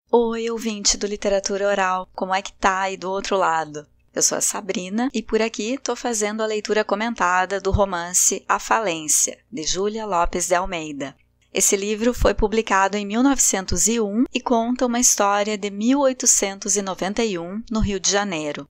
Oi, ouvinte do Literatura Oral, como é que tá aí do outro lado? Eu sou a Sabrina e por aqui tô fazendo a leitura comentada do romance A Falência, de Júlia Lopes de Almeida. Esse livro foi publicado em 1901 e conta uma história de 1891 no Rio de Janeiro.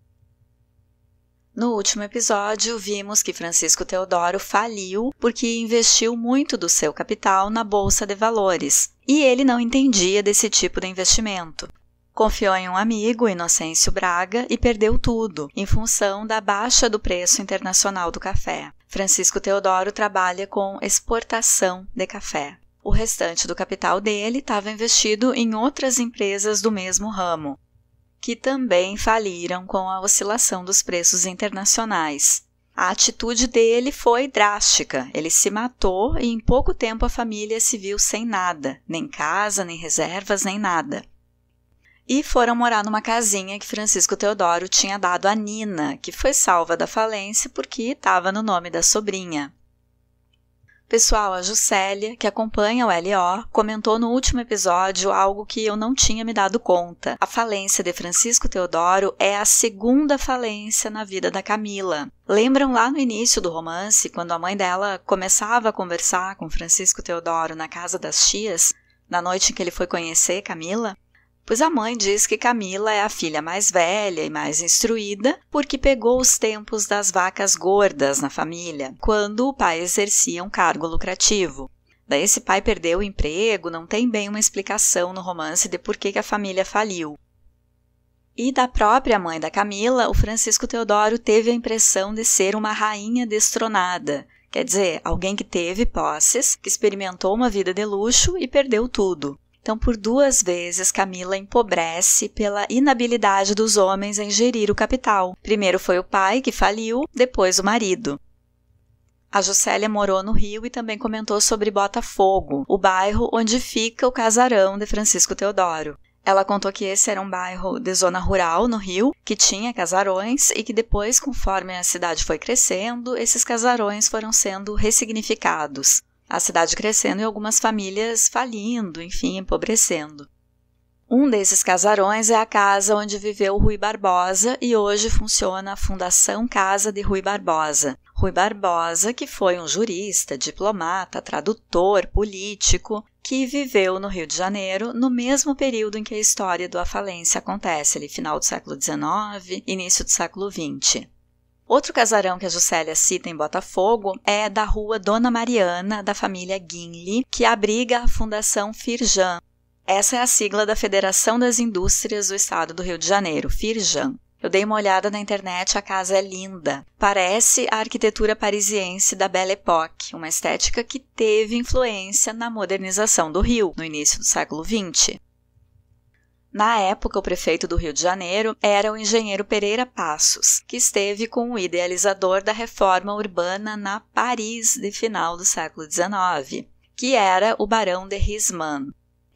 No último episódio, vimos que Francisco Teodoro faliu porque investiu muito do seu capital na Bolsa de Valores, e ele não entendia desse tipo de investimento. Confiou em um amigo, Inocêncio Braga, e perdeu tudo, em função da baixa do preço internacional do café. Francisco Teodoro trabalha com exportação de café. O restante do capital dele estava investido em outras empresas do mesmo ramo, que também faliram com a oscilação dos preços internacionais. A atitude dele foi drástica, ele se matou e em pouco tempo a família se viu sem nada, nem casa, nem reservas, nem nada. E foram morar numa casinha que Francisco Teodoro tinha dado a Nina, que foi salva da falência porque estava no nome da sobrinha. Pessoal, a Juscelia, que acompanha o LO, comentou no último episódio algo que eu não tinha me dado conta. A falência de Francisco Teodoro é a segunda falência na vida da Camila. Lembram lá no início do romance, quando a mãe dela começava a conversar com Francisco Teodoro na casa das tias, na noite em que ele foi conhecer Camila? Pois a mãe diz que Camila é a filha mais velha e mais instruída porque pegou os tempos das vacas gordas na família, quando o pai exercia um cargo lucrativo. Daí esse pai perdeu o emprego, não tem bem uma explicação no romance de por que a família faliu. E da própria mãe da Camila, o Francisco Teodoro teve a impressão de ser uma rainha destronada, quer dizer, alguém que teve posses, que experimentou uma vida de luxo e perdeu tudo. Então, por 2 vezes, Camila empobrece pela inabilidade dos homens em gerir o capital. Primeiro foi o pai, que faliu, depois o marido. A Juscelia morou no Rio e também comentou sobre Botafogo, o bairro onde fica o casarão de Francisco Teodoro. Ela contou que esse era um bairro de zona rural no Rio, que tinha casarões e que depois, conforme a cidade foi crescendo, esses casarões foram sendo ressignificados. A cidade crescendo e algumas famílias falindo, enfim, empobrecendo. Um desses casarões é a casa onde viveu Rui Barbosa e hoje funciona a Fundação Casa de Rui Barbosa. Rui Barbosa, que foi um jurista, diplomata, tradutor, político, que viveu no Rio de Janeiro no mesmo período em que a história da falência acontece, ali final do século XIX, início do século XX. Outro casarão que a Juscelia cita em Botafogo é da rua Dona Mariana, da família Guinle, que abriga a Fundação Firjan. Essa é a sigla da Federação das Indústrias do Estado do Rio de Janeiro, Firjan. Eu dei uma olhada na internet, a casa é linda. Parece a arquitetura parisiense da Belle Époque, uma estética que teve influência na modernização do Rio, no início do século XX. Na época, o prefeito do Rio de Janeiro era o engenheiro Pereira Passos, que esteve com o idealizador da reforma urbana na Paris de final do século XIX, que era o Barão de Risman.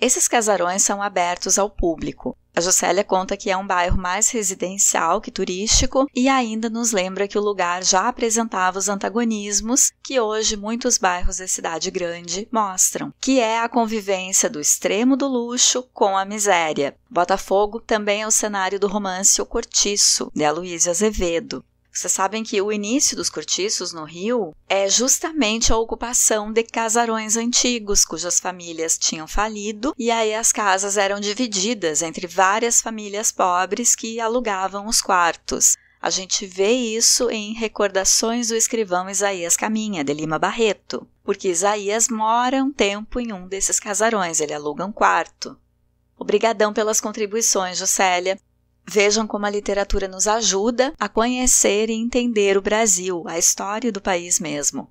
Esses casarões são abertos ao público. A Juscelia conta que é um bairro mais residencial que turístico e ainda nos lembra que o lugar já apresentava os antagonismos que hoje muitos bairros da cidade grande mostram, que é a convivência do extremo do luxo com a miséria. Botafogo também é o cenário do romance O Cortiço, de Aloysio Azevedo. Vocês sabem que o início dos cortiços no Rio é justamente a ocupação de casarões antigos, cujas famílias tinham falido, e aí as casas eram divididas entre várias famílias pobres que alugavam os quartos. A gente vê isso em Recordações do Escrivão Isaías Caminha, de Lima Barreto, porque Isaías mora um tempo em um desses casarões, ele aluga um quarto. Obrigadão pelas contribuições, Juscelia. Vejam como a literatura nos ajuda a conhecer e entender o Brasil, a história do país mesmo.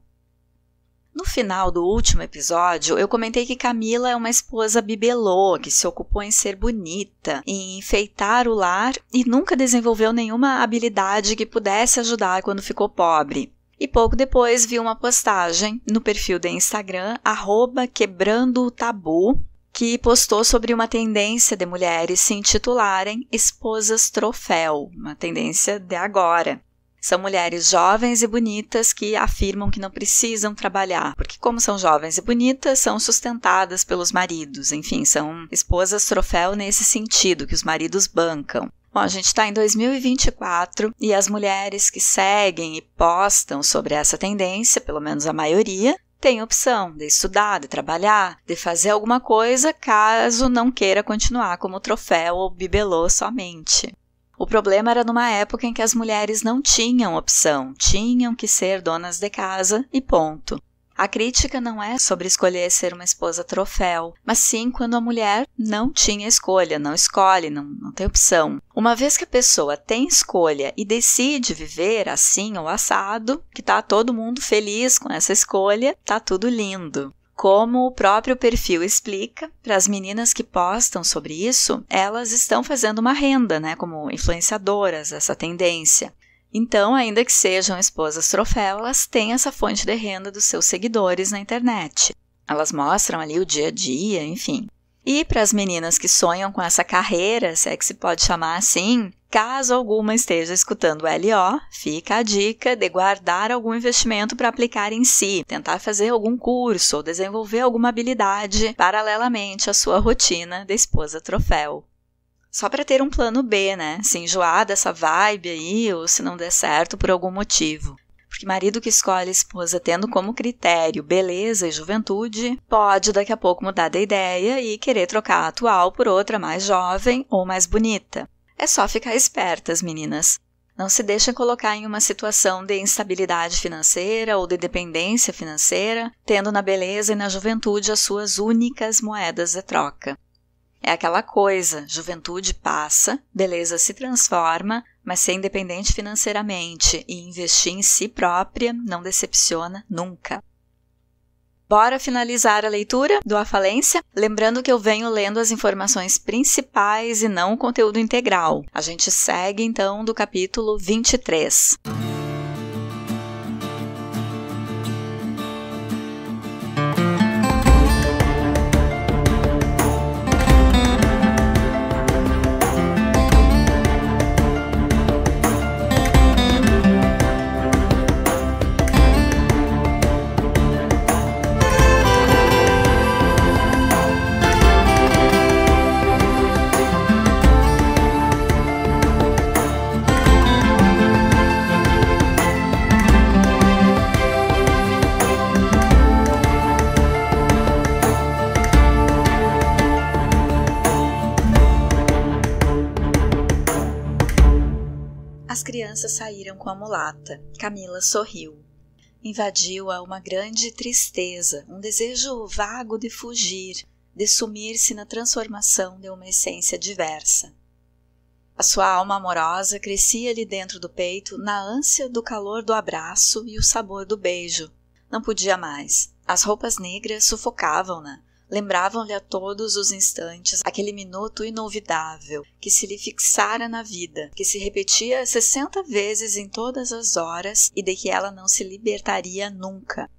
No final do último episódio, eu comentei que Camila é uma esposa bibelô, que se ocupou em ser bonita, em enfeitar o lar e nunca desenvolveu nenhuma habilidade que pudesse ajudar quando ficou pobre. E pouco depois vi uma postagem no perfil do Instagram, @quebrando-o-tabu, que postou sobre uma tendência de mulheres se intitularem esposas troféu, uma tendência de agora. São mulheres jovens e bonitas que afirmam que não precisam trabalhar, porque como são jovens e bonitas, são sustentadas pelos maridos. Enfim, são esposas troféu nesse sentido, que os maridos bancam. Bom, a gente está em 2024 e as mulheres que seguem e postam sobre essa tendência, pelo menos a maioria, tem opção de estudar, de trabalhar, de fazer alguma coisa caso não queira continuar como troféu ou bibelô somente. O problema era numa época em que as mulheres não tinham opção, tinham que ser donas de casa e ponto. A crítica não é sobre escolher ser uma esposa troféu, mas sim quando a mulher não tinha escolha, não escolhe, não tem opção. Uma vez que a pessoa tem escolha e decide viver assim ou assado, que tá todo mundo feliz com essa escolha, tá tudo lindo. Como o próprio perfil explica, para as meninas que postam sobre isso, elas estão fazendo uma renda, né, como influenciadoras, essa tendência. Então, ainda que sejam esposas troféu, elas têm essa fonte de renda dos seus seguidores na internet. Elas mostram ali o dia a dia, enfim. E para as meninas que sonham com essa carreira, se é que se pode chamar assim, caso alguma esteja escutando o LO, fica a dica de guardar algum investimento para aplicar em si, tentar fazer algum curso ou desenvolver alguma habilidade paralelamente à sua rotina de esposa troféu. Só para ter um plano B, né? Se enjoar dessa vibe aí ou se não der certo por algum motivo. Porque marido que escolhe esposa tendo como critério beleza e juventude, pode daqui a pouco mudar de ideia e querer trocar a atual por outra mais jovem ou mais bonita. É só ficar espertas, meninas. Não se deixem colocar em uma situação de instabilidade financeira ou de dependência financeira, tendo na beleza e na juventude as suas únicas moedas de troca. É aquela coisa, juventude passa, beleza se transforma, mas ser independente financeiramente e investir em si própria não decepciona nunca. Bora finalizar a leitura do A Falência? Lembrando que eu venho lendo as informações principais e não o conteúdo integral. A gente segue então do capítulo 23. As crianças saíram com a mulata. Camila sorriu. Invadiu-a uma grande tristeza, um desejo vago de fugir, de sumir-se na transformação de uma essência diversa. A sua alma amorosa crescia-lhe dentro do peito na ânsia do calor do abraço e o sabor do beijo. Não podia mais. As roupas negras sufocavam-na. Lembravam-lhe a todos os instantes aquele minuto inolvidável que se lhe fixara na vida, que se repetia 60 vezes em todas as horas e de que ela não se libertaria nunca.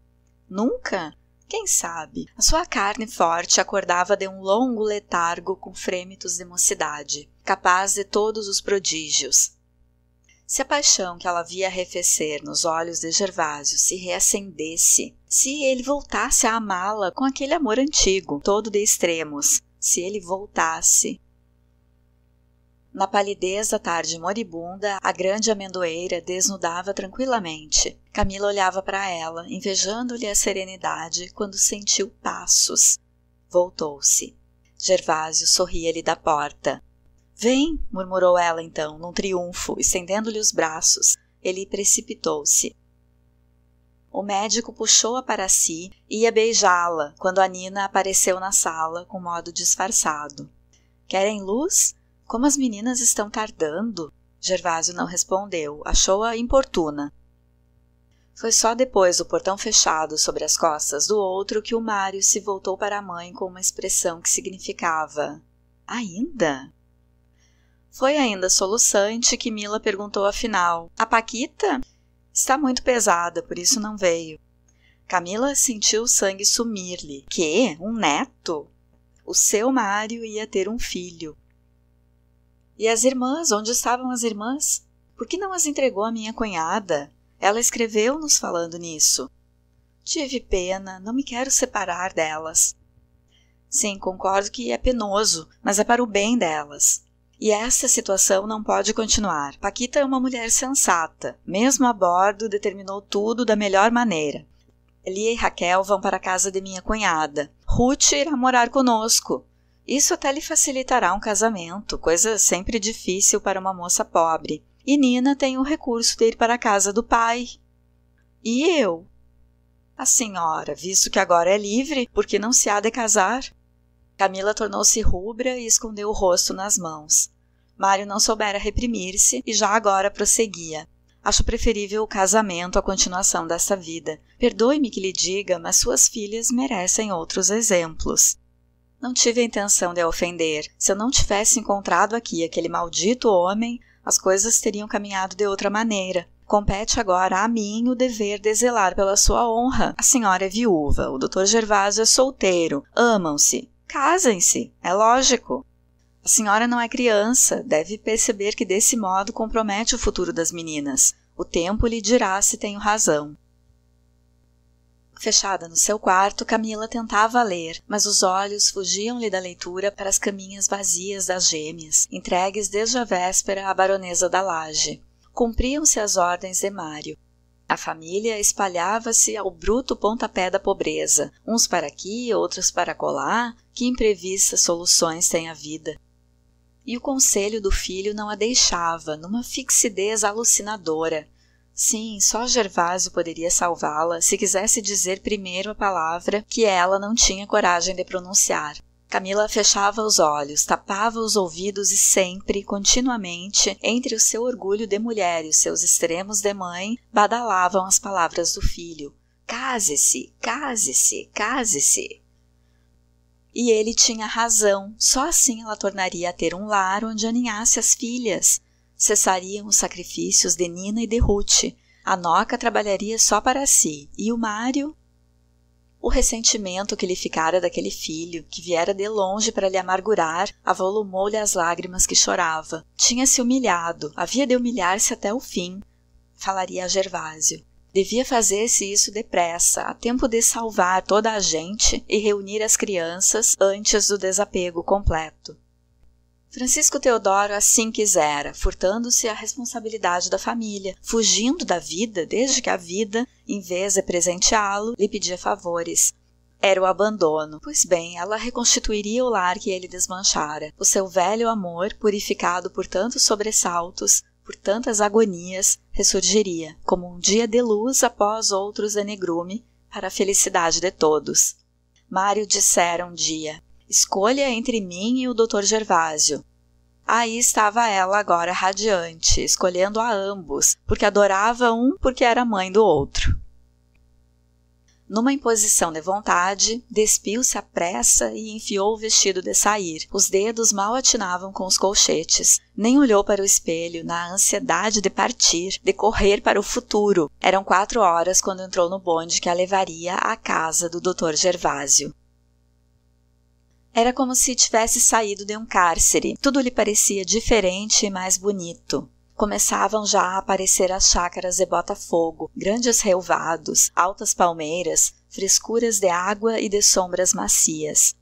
Nunca? Quem sabe? A sua carne forte acordava de um longo letargo com frêmitos de mocidade, capaz de todos os prodígios. Se a paixão que ela via arrefecer nos olhos de Gervásio se reacendesse, se ele voltasse a amá-la com aquele amor antigo, todo de extremos, se ele voltasse... Na palidez da tarde moribunda, a grande amendoeira desnudava tranquilamente. Camila olhava para ela, invejando-lhe a serenidade, quando sentiu passos. Voltou-se. Gervásio sorria-lhe da porta. «Vem!» murmurou ela então, num triunfo, estendendo-lhe os braços. Ele precipitou-se. O médico puxou-a para si e ia beijá-la, quando a Nina apareceu na sala, com modo disfarçado. «Querem luz? Como as meninas estão tardando?» Gervásio não respondeu, achou-a importuna. Foi só depois do portão fechado sobre as costas do outro que o Mário se voltou para a mãe com uma expressão que significava «Ainda?» Foi ainda soluçante que Mila perguntou afinal: «A Paquita?» «Está muito pesada, por isso não veio». Camila sentiu o sangue sumir-lhe. «Quê? Um neto?» O seu Mário ia ter um filho. E as irmãs? Onde estavam as irmãs? Por que não as entregou à minha cunhada? Ela escreveu nos falando nisso. Tive pena, não me quero separar delas. Sim, concordo que é penoso, mas é para o bem delas. E essa situação não pode continuar. Paquita é uma mulher sensata. Mesmo a bordo, determinou tudo da melhor maneira. Lia e Raquel vão para a casa de minha cunhada. Ruth irá morar conosco. Isso até lhe facilitará um casamento, coisa sempre difícil para uma moça pobre. E Nina tem o recurso de ir para a casa do pai. E eu? A senhora, visto que agora é livre, por que não se há de casar? Camila tornou-se rubra e escondeu o rosto nas mãos. Mário não soubera reprimir-se e já agora prosseguia. Acho preferível o casamento à continuação dessa vida. Perdoe-me que lhe diga, mas suas filhas merecem outros exemplos. Não tive a intenção de a ofender. Se eu não tivesse encontrado aqui aquele maldito homem, as coisas teriam caminhado de outra maneira. Compete agora a mim o dever de zelar pela sua honra. A senhora é viúva, o Dr. Gervásio é solteiro, amam-se. Casem-se, é lógico. A senhora não é criança, deve perceber que desse modo compromete o futuro das meninas. O tempo lhe dirá se tenho razão. Fechada no seu quarto, Camila tentava ler, mas os olhos fugiam-lhe da leitura para as caminhas vazias das gêmeas, entregues desde a véspera à baronesa da Laje. Cumpriam-se as ordens de Mário. A família espalhava-se ao bruto pontapé da pobreza, uns para aqui, outros para acolá. Que imprevistas soluções tem a vida. E o conselho do filho não a deixava, numa fixidez alucinadora. Sim, só Gervásio poderia salvá-la se quisesse dizer primeiro a palavra que ela não tinha coragem de pronunciar. Camila fechava os olhos, tapava os ouvidos e sempre, continuamente, entre o seu orgulho de mulher e os seus extremos de mãe, badalavam as palavras do filho. Case-se, case-se, case-se. E ele tinha razão, só assim ela tornaria a ter um lar onde aninhasse as filhas. Cessariam os sacrifícios de Nina e de Ruth. A Noca trabalharia só para si, e o Mário... O ressentimento que lhe ficara daquele filho, que viera de longe para lhe amargurar, avolumou-lhe as lágrimas que chorava. Tinha-se humilhado, havia de humilhar-se até o fim. Falaria a Gervásio. Devia fazer-se isso depressa, a tempo de salvar toda a gente e reunir as crianças antes do desapego completo. Francisco Teodoro assim quisera, furtando-se a responsabilidade da família, fugindo da vida desde que a vida, em vez de presenteá-lo, lhe pedia favores. Era o abandono. Pois bem, ela reconstituiria o lar que ele desmanchara. O seu velho amor, purificado por tantos sobressaltos, por tantas agonias, ressurgiria, como um dia de luz após outros de negrume, para a felicidade de todos. Mário dissera um dia: escolha entre mim e o Dr. Gervásio. Aí estava ela agora radiante, escolhendo a ambos, porque adorava um, porque era mãe do outro. Numa imposição de vontade, despiu-se à pressa e enfiou o vestido de sair. Os dedos mal atinavam com os colchetes. Nem olhou para o espelho, na ansiedade de partir, de correr para o futuro. Eram 4 horas quando entrou no bonde que a levaria à casa do Dr. Gervásio. Era como se tivesse saído de um cárcere. Tudo lhe parecia diferente e mais bonito. Começavam já a aparecer as chácaras de Botafogo, grandes relvados, altas palmeiras, frescuras de água e de sombras macias.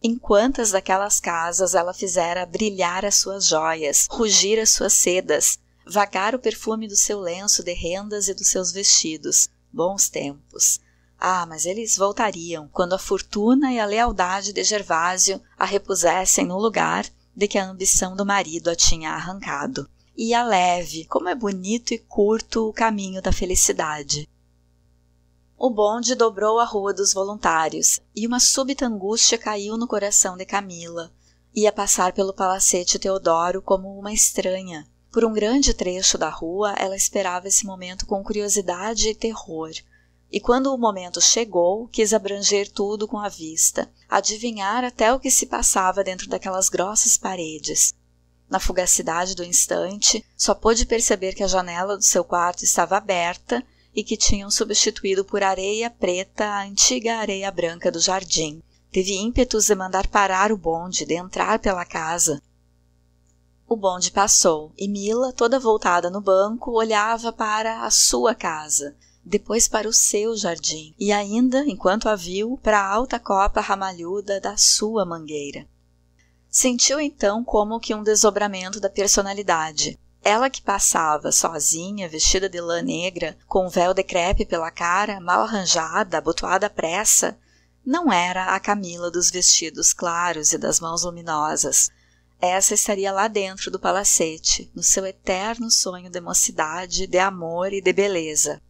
Em quantas daquelas casas ela fizera brilhar as suas joias, rugir as suas sedas, vagar o perfume do seu lenço de rendas e dos seus vestidos. Bons tempos. Ah, mas eles voltariam, quando a fortuna e a lealdade de Gervásio a repusessem no lugar de que a ambição do marido a tinha arrancado. Ia leve, como é bonito e curto o caminho da felicidade. O bonde dobrou a Rua dos Voluntários, e uma súbita angústia caiu no coração de Camila. Ia passar pelo Palacete Teodoro como uma estranha. Por um grande trecho da rua, ela esperava esse momento com curiosidade e terror. E quando o momento chegou, quis abranger tudo com a vista, adivinhar até o que se passava dentro daquelas grossas paredes. Na fugacidade do instante, só pôde perceber que a janela do seu quarto estava aberta e que tinham substituído por areia preta a antiga areia branca do jardim. Teve ímpetos de mandar parar o bonde, de entrar pela casa. O bonde passou e Mila, toda voltada no banco, olhava para a sua casa, depois para o seu jardim e ainda, enquanto a viu, para a alta copa ramalhuda da sua mangueira. Sentiu então como que um desdobramento da personalidade. Ela que passava sozinha, vestida de lã negra, com um véu de crepe pela cara, mal arranjada, abotoada à pressa, não era a Camila dos vestidos claros e das mãos luminosas. Essa estaria lá dentro do palacete, no seu eterno sonho de mocidade, de amor e de beleza.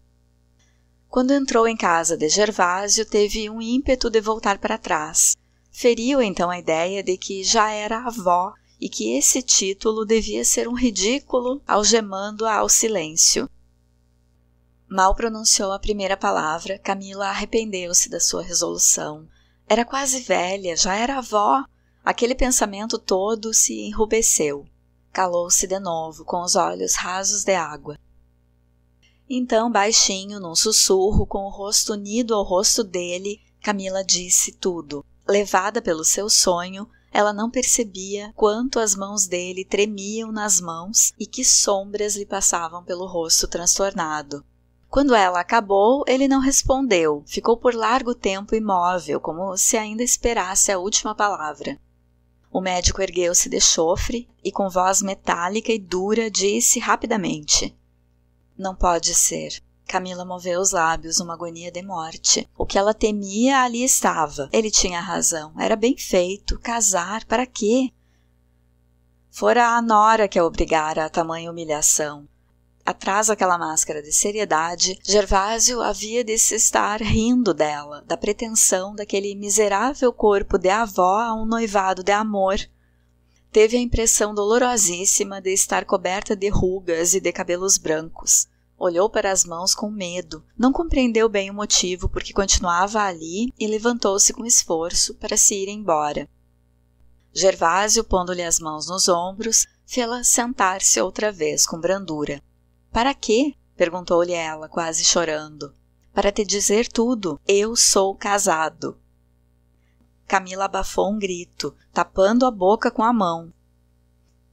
Quando entrou em casa de Gervásio, teve um ímpeto de voltar para trás. Feriu então a ideia de que já era avó e que esse título devia ser um ridículo, algemando-a ao silêncio. Mal pronunciou a primeira palavra, Camila arrependeu-se da sua resolução. Era quase velha, já era avó. Aquele pensamento todo se enrubesceu. Calou-se de novo, com os olhos rasos de água. Então, baixinho, num sussurro, com o rosto unido ao rosto dele, Camila disse tudo. Levada pelo seu sonho, ela não percebia quanto as mãos dele tremiam nas mãos e que sombras lhe passavam pelo rosto transtornado. Quando ela acabou, ele não respondeu, ficou por largo tempo imóvel, como se ainda esperasse a última palavra. O médico ergueu-se de chofre e, com voz metálica e dura, disse rapidamente: "Não pode ser." Camila moveu os lábios numa agonia de morte. O que ela temia ali estava. Ele tinha razão. Era bem feito. Casar, para quê? Fora a nora que a obrigara a tamanha humilhação. Atrás daquela máscara de seriedade, Gervásio havia de se estar rindo dela, da pretensão daquele miserável corpo de avó a um noivado de amor. Teve a impressão dolorosíssima de estar coberta de rugas e de cabelos brancos. Olhou para as mãos com medo, não compreendeu bem o motivo porque continuava ali e levantou-se com esforço para se ir embora. Gervásio, pondo-lhe as mãos nos ombros, fê-la sentar-se outra vez com brandura. "Para quê?" perguntou-lhe ela, quase chorando. "Para te dizer tudo. Eu sou casado." Camila abafou um grito, tapando a boca com a mão.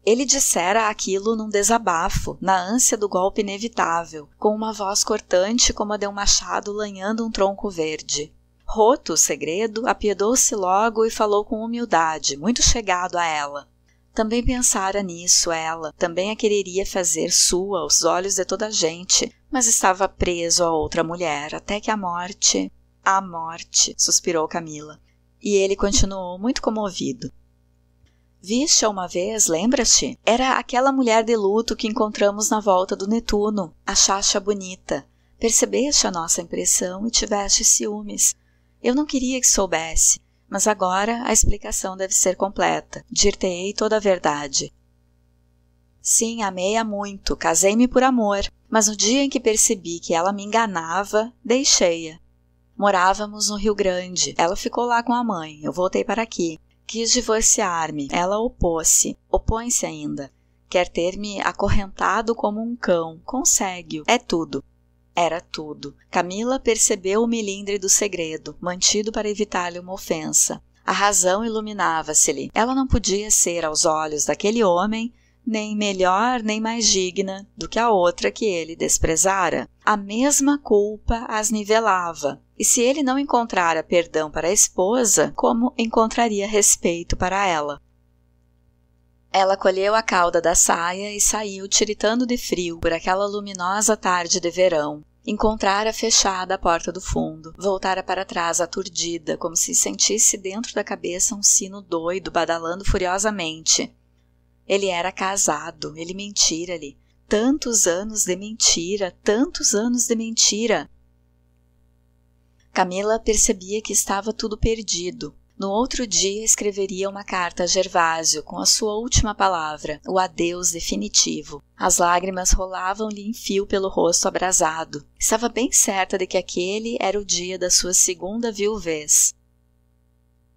Ele dissera aquilo num desabafo, na ânsia do golpe inevitável, com uma voz cortante como a de um machado lanhando um tronco verde. Roto o segredo, apiedou-se logo e falou com humildade, muito chegado a ela. Também pensara nisso ela, também a quereria fazer sua aos olhos de toda a gente, mas estava preso a outra mulher, até que a morte... "A morte", suspirou Camila. E ele continuou muito comovido. "Viste-a uma vez, lembras-te? Era aquela mulher de luto que encontramos na volta do Netuno. Achaste-a bonita. Percebeste a nossa impressão e tiveste ciúmes. Eu não queria que soubesse, mas agora a explicação deve ser completa. Dir-te-ei toda a verdade. Sim, amei-a muito, casei-me por amor, mas no dia em que percebi que ela me enganava, deixei-a. Morávamos no Rio Grande, ela ficou lá com a mãe, eu voltei para aqui. Quis divorciar-me, ela opôs-se, opõe-se ainda. Quer ter-me acorrentado como um cão, consegue-o, é tudo." Era tudo. Camila percebeu o melindre do segredo, mantido para evitar-lhe uma ofensa. A razão iluminava-se-lhe. Ela não podia ser, aos olhos daquele homem, nem melhor nem mais digna do que a outra que ele desprezara. A mesma culpa as nivelava. E se ele não encontrara perdão para a esposa, como encontraria respeito para ela? Ela colheu a cauda da saia e saiu tiritando de frio por aquela luminosa tarde de verão. Encontrara fechada a porta do fundo, voltara para trás aturdida, como se sentisse dentro da cabeça um sino doido badalando furiosamente. Ele era casado, ele mentira-lhe. Tantos anos de mentira, tantos anos de mentira. Camila percebia que estava tudo perdido. No outro dia escreveria uma carta a Gervásio com a sua última palavra, o adeus definitivo. As lágrimas rolavam-lhe em fio pelo rosto abrasado. Estava bem certa de que aquele era o dia da sua segunda viuvez.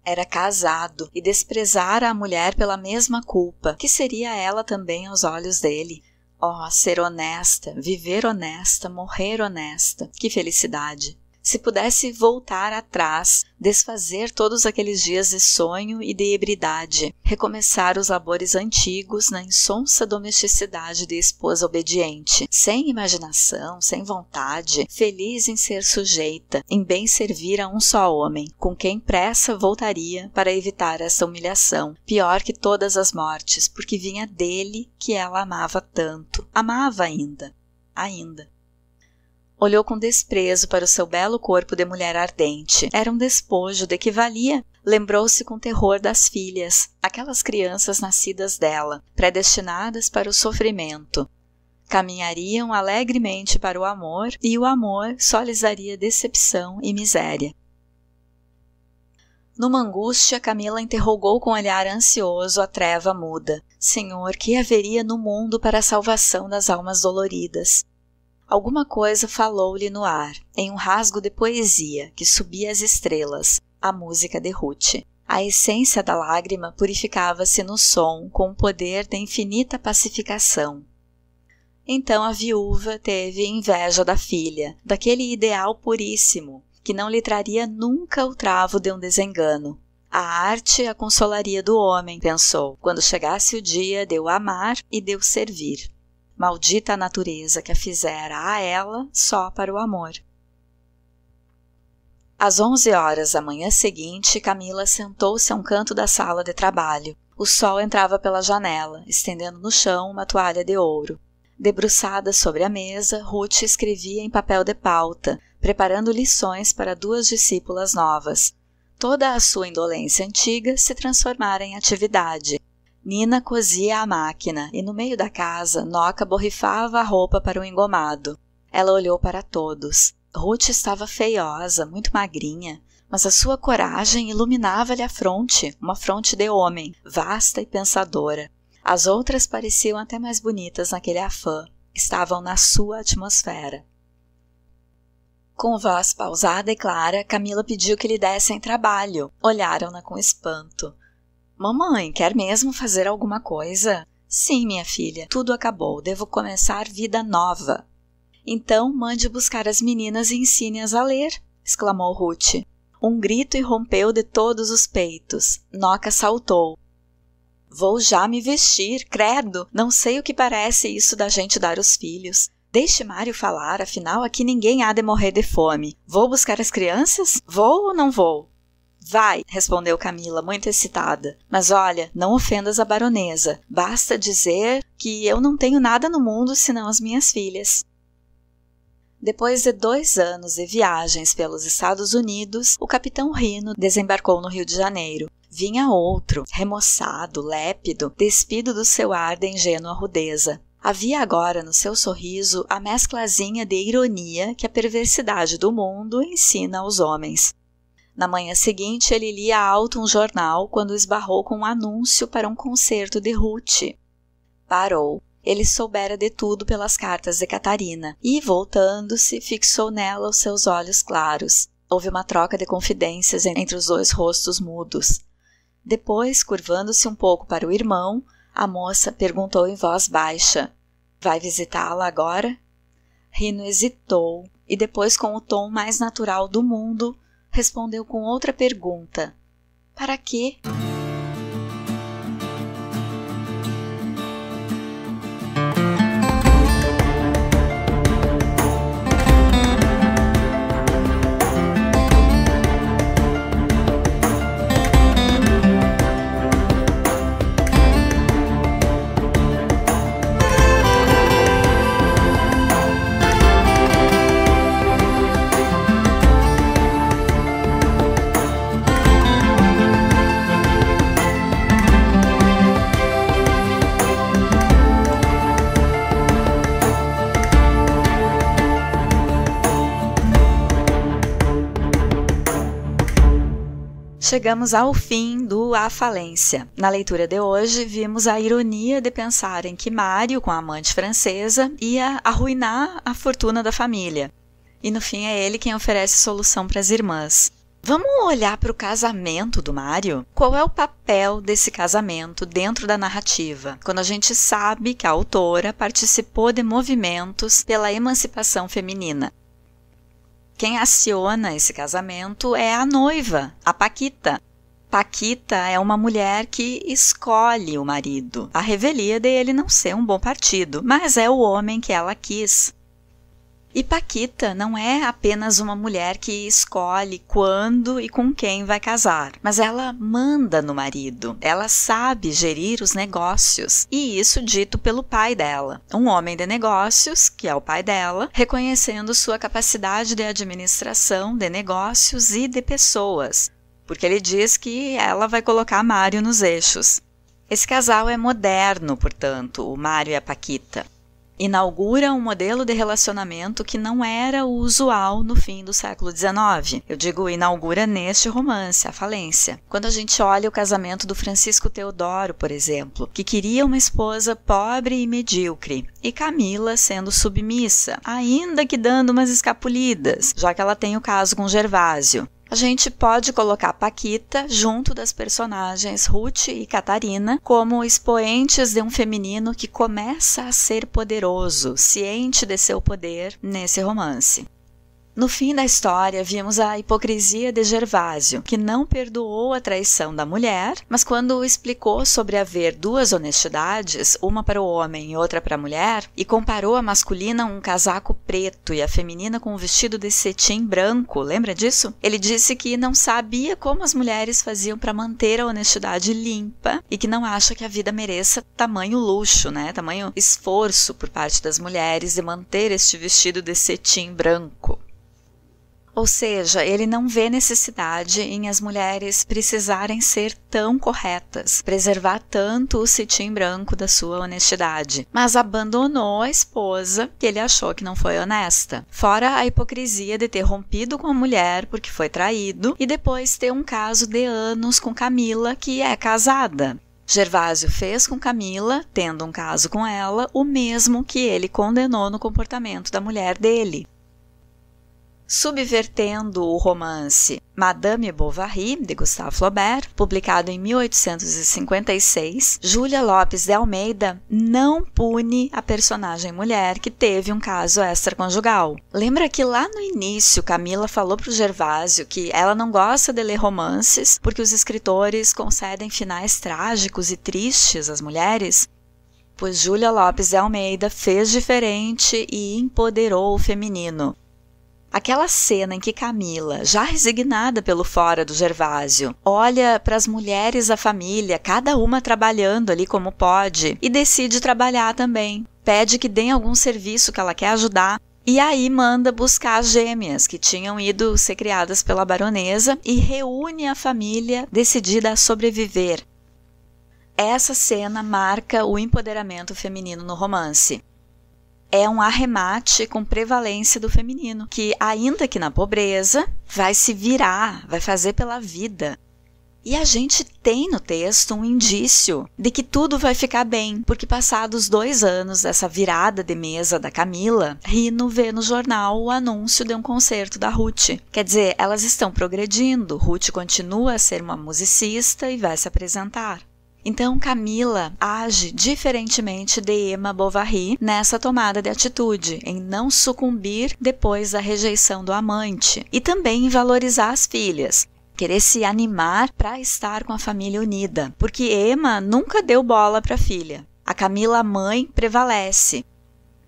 Era casado e desprezara a mulher pela mesma culpa, que seria ela também aos olhos dele. Oh, ser honesta, viver honesta, morrer honesta, que felicidade! Se pudesse voltar atrás, desfazer todos aqueles dias de sonho e de ebriedade, recomeçar os labores antigos na insonsa domesticidade de esposa obediente, sem imaginação, sem vontade, feliz em ser sujeita, em bem servir a um só homem, com quem pressa voltaria para evitar essa humilhação, pior que todas as mortes, porque vinha dele que ela amava tanto. Amava ainda. Olhou com desprezo para o seu belo corpo de mulher ardente. Era um despojo de que valia. Lembrou-se com terror das filhas, aquelas crianças nascidas dela, predestinadas para o sofrimento. Caminhariam alegremente para o amor, e o amor só lhes daria decepção e miséria. Numa angústia, Camila interrogou com olhar ansioso a treva muda. Senhor, que haveria no mundo para a salvação das almas doloridas? Alguma coisa falou-lhe no ar, em um rasgo de poesia que subia às estrelas, a música de Ruth. A essência da lágrima purificava-se no som com o poder da infinita pacificação. Então a viúva teve inveja da filha, daquele ideal puríssimo, que não lhe traria nunca o travo de um desengano. A arte a consolaria do homem, pensou, quando chegasse o dia de o amar e de o servir. Maldita a natureza que a fizera a ela só para o amor. Às 11 horas da manhã seguinte, Camila sentou-se a um canto da sala de trabalho. O sol entrava pela janela, estendendo no chão uma toalha de ouro. Debruçada sobre a mesa, Ruth escrevia em papel de pauta, preparando lições para 2 discípulas novas. Toda a sua indolência antiga se transformara em atividade. Nina cosia à máquina e no meio da casa, Noca borrifava a roupa para o engomado. Ela olhou para todos. Ruth estava feiosa, muito magrinha, mas a sua coragem iluminava-lhe a fronte, uma fronte de homem, vasta e pensadora. As outras pareciam até mais bonitas naquele afã, estavam na sua atmosfera. Com voz pausada e clara, Camila pediu que lhe dessem trabalho. Olharam-na com espanto. Mamãe, quer mesmo fazer alguma coisa? Sim, minha filha, tudo acabou, devo começar vida nova. Então mande buscar as meninas e ensine-as a ler, exclamou Ruth. Um grito irrompeu de todos os peitos. Noca saltou. Vou já me vestir, credo, não sei o que parece isso da gente dar os filhos. Deixe Mário falar, afinal aqui ninguém há de morrer de fome. Vou buscar as crianças? Vou ou não vou? Vai, respondeu Camila, muito excitada. Mas olha, não ofendas a baronesa. Basta dizer que eu não tenho nada no mundo senão as minhas filhas. Depois de 2 anos de viagens pelos Estados Unidos, o capitão Rino desembarcou no Rio de Janeiro. Vinha outro, remoçado, lépido, despido do seu ar de ingênua rudeza. Havia agora no seu sorriso a mesclazinha de ironia que a perversidade do mundo ensina aos homens. Na manhã seguinte, ele lia alto um jornal quando esbarrou com um anúncio para um concerto de Ruth. Parou. Ele soubera de tudo pelas cartas de Catarina e, voltando-se, fixou nela os seus olhos claros. Houve uma troca de confidências entre os 2 rostos mudos. Depois, curvando-se um pouco para o irmão, a moça perguntou em voz baixa: Vai visitá-la agora? Rino hesitou e depois, com o tom mais natural do mundo, respondeu com outra pergunta. Para quê? Chegamos ao fim do A Falência. Na leitura de hoje, vimos a ironia de pensar em que Mário, com a amante francesa, ia arruinar a fortuna da família. E no fim é ele quem oferece solução para as irmãs. Vamos olhar para o casamento do Mário? Qual é o papel desse casamento dentro da narrativa, quando a gente sabe que a autora participou de movimentos pela emancipação feminina? Quem aciona esse casamento é a noiva, a Paquita. Paquita é uma mulher que escolhe o marido. A revelia dele não ser um bom partido, mas é o homem que ela quis. E Paquita não é apenas uma mulher que escolhe quando e com quem vai casar, mas ela manda no marido, ela sabe gerir os negócios, e isso dito pelo pai dela, um homem de negócios, que é o pai dela, reconhecendo sua capacidade de administração de negócios e de pessoas, porque ele diz que ela vai colocar Mário nos eixos. Esse casal é moderno, portanto, o Mário e a Paquita. Inaugura um modelo de relacionamento que não era o usual no fim do século XIX. Eu digo inaugura neste romance, A Falência. Quando a gente olha o casamento do Francisco Teodoro, por exemplo, que queria uma esposa pobre e medíocre, e Camila sendo submissa, ainda que dando umas escapulidas, já que ela tem o caso com Gervásio. A gente pode colocar Paquita junto das personagens Ruth e Catarina como expoentes de um feminino que começa a ser poderoso, ciente de seu poder nesse romance. No fim da história, vimos a hipocrisia de Gervásio, que não perdoou a traição da mulher, mas quando explicou sobre haver duas honestidades, uma para o homem e outra para a mulher, e comparou a masculina um casaco preto e a feminina com um vestido de cetim branco, lembra disso? Ele disse que não sabia como as mulheres faziam para manter a honestidade limpa e que não acha que a vida mereça tamanho luxo, tamanho esforço por parte das mulheres de manter este vestido de cetim branco. Ou seja, ele não vê necessidade em as mulheres precisarem ser tão corretas, preservar tanto o cetim branco da sua honestidade, mas abandonou a esposa que ele achou que não foi honesta. Fora a hipocrisia de ter rompido com a mulher porque foi traído e depois ter um caso de anos com Camila, que é casada. Gervásio fez com Camila, tendo um caso com ela, o mesmo que ele condenou no comportamento da mulher dele. Subvertendo o romance Madame Bovary, de Gustave Flaubert, publicado em 1856, Júlia Lopes de Almeida não pune a personagem mulher que teve um caso extraconjugal. Lembra que lá no início Camila falou para o Gervásio que ela não gosta de ler romances porque os escritores concedem finais trágicos e tristes às mulheres? Pois Júlia Lopes de Almeida fez diferente e empoderou o feminino. Aquela cena em que Camila, já resignada pelo fora do Gervásio, olha para as mulheres da família, cada uma trabalhando ali como pode, e decide trabalhar também. Pede que deem algum serviço que ela quer ajudar, e aí manda buscar as gêmeas que tinham ido ser criadas pela baronesa e reúne a família decidida a sobreviver. Essa cena marca o empoderamento feminino no romance. É um arremate com prevalência do feminino, que, ainda que na pobreza, vai se virar, vai fazer pela vida. E a gente tem no texto um indício de que tudo vai ficar bem, porque passados 2 anos dessa virada de mesa da Camila, Rino vê no jornal o anúncio de um concerto da Ruth. Quer dizer, elas estão progredindo, Ruth continua a ser uma musicista e vai se apresentar. Então Camila age diferentemente de Emma Bovary nessa tomada de atitude, em não sucumbir depois da rejeição do amante e também em valorizar as filhas, querer se animar para estar com a família unida, porque Emma nunca deu bola para a filha. A Camila mãe prevalece.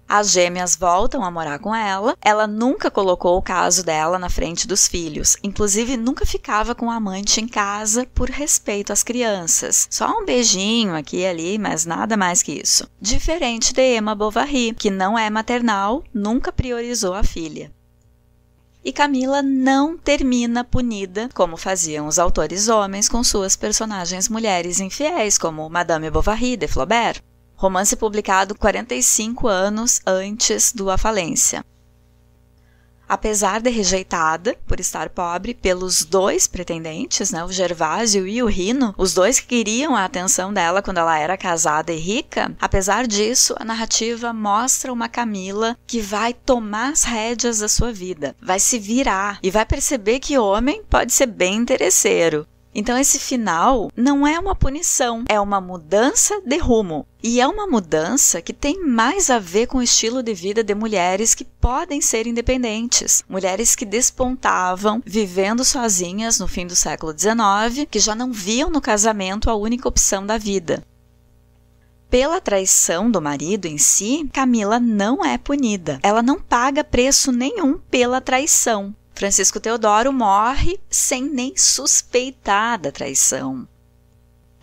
As gêmeas voltam a morar com ela nunca colocou o caso dela na frente dos filhos, inclusive nunca ficava com a amante em casa por respeito às crianças. Só um beijinho aqui e ali, mas nada mais que isso. Diferente de Emma Bovary, que não é maternal, nunca priorizou a filha. E Camila não termina punida, como faziam os autores homens com suas personagens mulheres infiéis, como Madame Bovary, de Flaubert. Romance publicado 45 anos antes do A Falência. Apesar de rejeitada por estar pobre pelos 2 pretendentes, o Gervásio e o Rino, os 2 que queriam a atenção dela quando ela era casada e rica, apesar disso, a narrativa mostra uma Camila que vai tomar as rédeas da sua vida, vai se virar e vai perceber que homem pode ser bem interesseiro. Então esse final não é uma punição, é uma mudança de rumo. E é uma mudança que tem mais a ver com o estilo de vida de mulheres que podem ser independentes. Mulheres que despontavam, vivendo sozinhas no fim do século XIX, que já não viam no casamento a única opção da vida. Pela traição do marido em si, Camila não é punida. Ela não paga preço nenhum pela traição. Francisco Teodoro morre sem nem suspeitar da traição.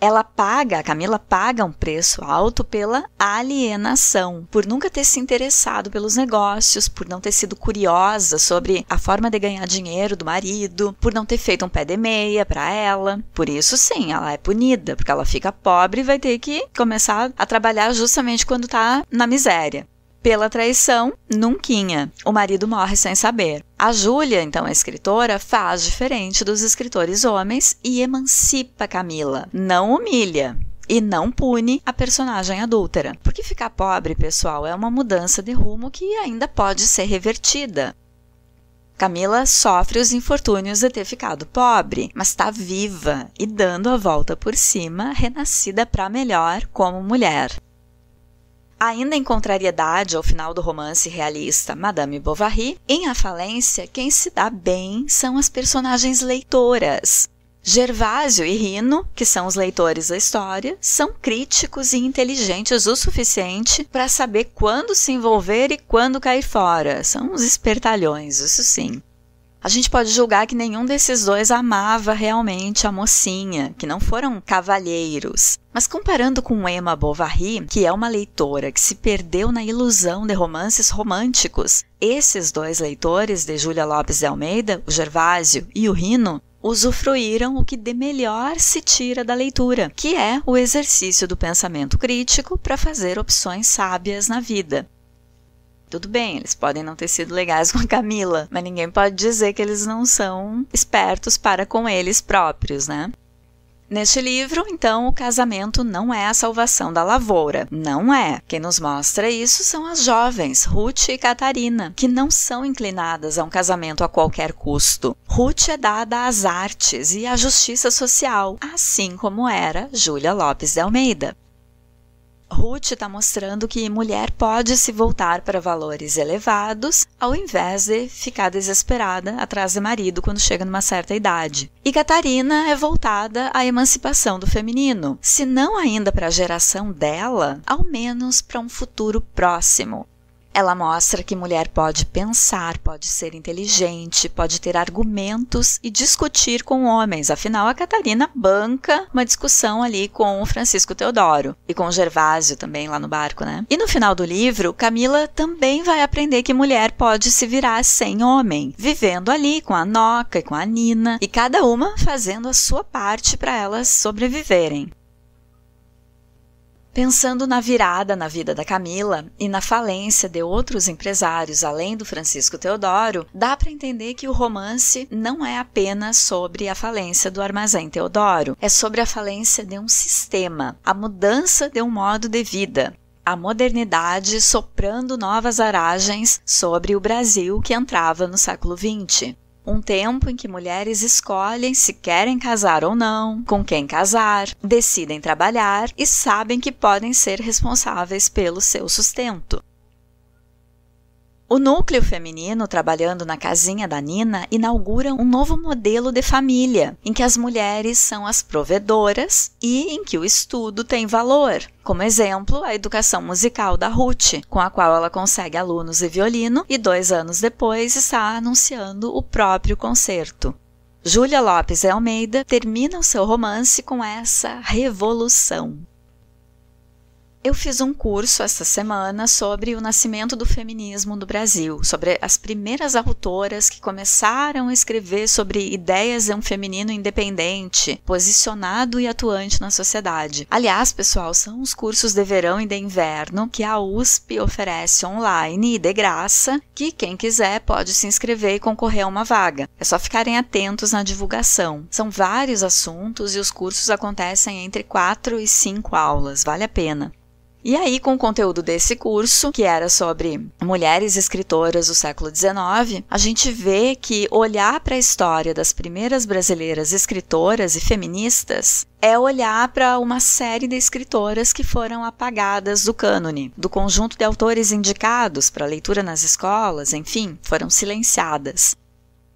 A Camila paga um preço alto pela alienação, por nunca ter se interessado pelos negócios, por não ter sido curiosa sobre a forma de ganhar dinheiro do marido, por não ter feito um pé de meia para ela. Por isso, sim, ela é punida, porque ela fica pobre e vai ter que começar a trabalhar justamente quando está na miséria. Pela traição, nunquinha. O marido morre sem saber. A Júlia, então a escritora, faz diferente dos escritores homens e emancipa Camila. Não humilha e não pune a personagem adúltera. Porque ficar pobre, pessoal, é uma mudança de rumo que ainda pode ser revertida. Camila sofre os infortúnios de ter ficado pobre, mas está viva e dando a volta por cima, renascida para melhor como mulher. Ainda em contrariedade ao final do romance realista Madame Bovary, em A Falência, quem se dá bem são as personagens leitoras. Gervásio e Rino, que são os leitores da história, são críticos e inteligentes o suficiente para saber quando se envolver e quando cair fora. São uns espertalhões, isso sim. A gente pode julgar que nenhum desses dois amava realmente a mocinha, que não foram cavalheiros. Mas comparando com Emma Bovary, que é uma leitora que se perdeu na ilusão de romances românticos, esses dois leitores de Júlia Lopes de Almeida, o Gervásio e o Rino, usufruíram o que de melhor se tira da leitura, que é o exercício do pensamento crítico para fazer opções sábias na vida. Tudo bem, eles podem não ter sido legais com a Camila, mas ninguém pode dizer que eles não são espertos para com eles próprios, né? Neste livro, então, o casamento não é a salvação da lavoura. Não é. Quem nos mostra isso são as jovens, Ruth e Catarina, que não são inclinadas a um casamento a qualquer custo. Ruth é dada às artes e à justiça social, assim como era Júlia Lopes de Almeida. Ruth está mostrando que mulher pode se voltar para valores elevados ao invés de ficar desesperada atrás de marido quando chega numa certa idade. E Catarina é voltada à emancipação do feminino, se não ainda para a geração dela, ao menos para um futuro próximo. Ela mostra que mulher pode pensar, pode ser inteligente, pode ter argumentos e discutir com homens. Afinal, a Catarina banca uma discussão ali com o Francisco Teodoro e com o Gervásio também lá no barco, né? E no final do livro, Camila também vai aprender que mulher pode se virar sem homem, vivendo ali com a Noca e com a Nina, e cada uma fazendo a sua parte para elas sobreviverem. Pensando na virada na vida da Camila e na falência de outros empresários além do Francisco Teodoro, dá para entender que o romance não é apenas sobre a falência do Armazém Teodoro, é sobre a falência de um sistema, a mudança de um modo de vida, a modernidade soprando novas aragens sobre o Brasil que entrava no século XX. Um tempo em que mulheres escolhem se querem casar ou não, com quem casar, decidem trabalhar e sabem que podem ser responsáveis pelo seu sustento. O núcleo feminino, trabalhando na casinha da Nina, inaugura um novo modelo de família, em que as mulheres são as provedoras e em que o estudo tem valor. Como exemplo, a educação musical da Ruth, com a qual ela consegue alunos de violino e 2 anos depois está anunciando o próprio concerto. Júlia Lopes de Almeida termina o seu romance com essa revolução. Eu fiz um curso esta semana sobre o nascimento do feminismo no Brasil, sobre as primeiras autoras que começaram a escrever sobre ideias de um feminino independente, posicionado e atuante na sociedade. Aliás, pessoal, são os cursos de verão e de inverno que a USP oferece online e de graça, que quem quiser pode se inscrever e concorrer a uma vaga. É só ficarem atentos na divulgação. São vários assuntos e os cursos acontecem entre 4 e 5 aulas, vale a pena. E aí, com o conteúdo desse curso, que era sobre mulheres escritoras do século XIX, a gente vê que olhar para a história das primeiras brasileiras escritoras e feministas é olhar para uma série de escritoras que foram apagadas do cânone, do conjunto de autores indicados para leitura nas escolas, enfim, foram silenciadas.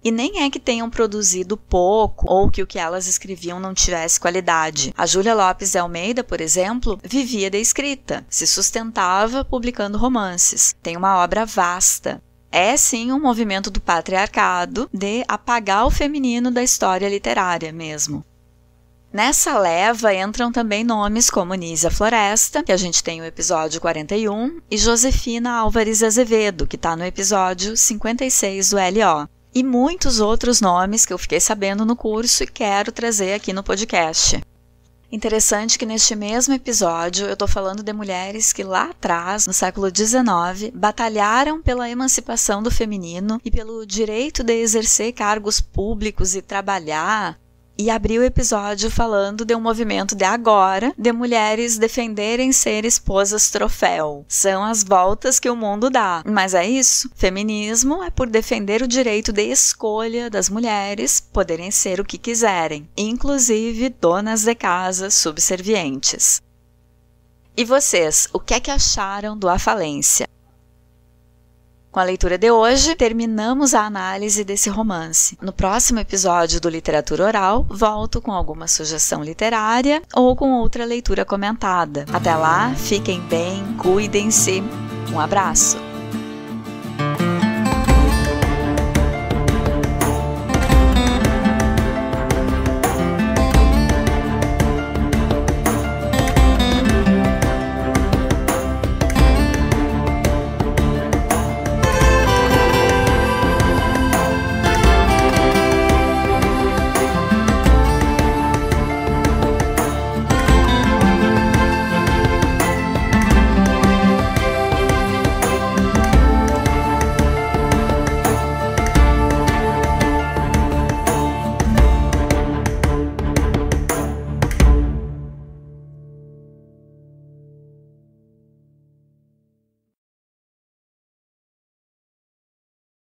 E nem é que tenham produzido pouco ou que o que elas escreviam não tivesse qualidade. A Júlia Lopes de Almeida, por exemplo, vivia da escrita, se sustentava publicando romances. Tem uma obra vasta. É sim um movimento do patriarcado de apagar o feminino da história literária mesmo. Nessa leva entram também nomes como Nízia Floresta, que a gente tem o episódio 41, e Josefina Álvares Azevedo, que está no episódio 56 do LO. E muitos outros nomes que eu fiquei sabendo no curso e quero trazer aqui no podcast. Interessante que neste mesmo episódio eu estou falando de mulheres que lá atrás, no século XIX, batalharam pela emancipação do feminino e pelo direito de exercer cargos públicos e trabalhar. E abri o episódio falando de um movimento de agora, de mulheres defenderem ser esposas troféu. São as voltas que o mundo dá. Mas é isso. Feminismo é por defender o direito de escolha das mulheres poderem ser o que quiserem, inclusive donas de casa subservientes. E vocês, o que é que acharam do A Falência? Com a leitura de hoje, terminamos a análise desse romance. No próximo episódio do Literatura Oral, volto com alguma sugestão literária ou com outra leitura comentada. Até lá, fiquem bem, cuidem-se. Um abraço!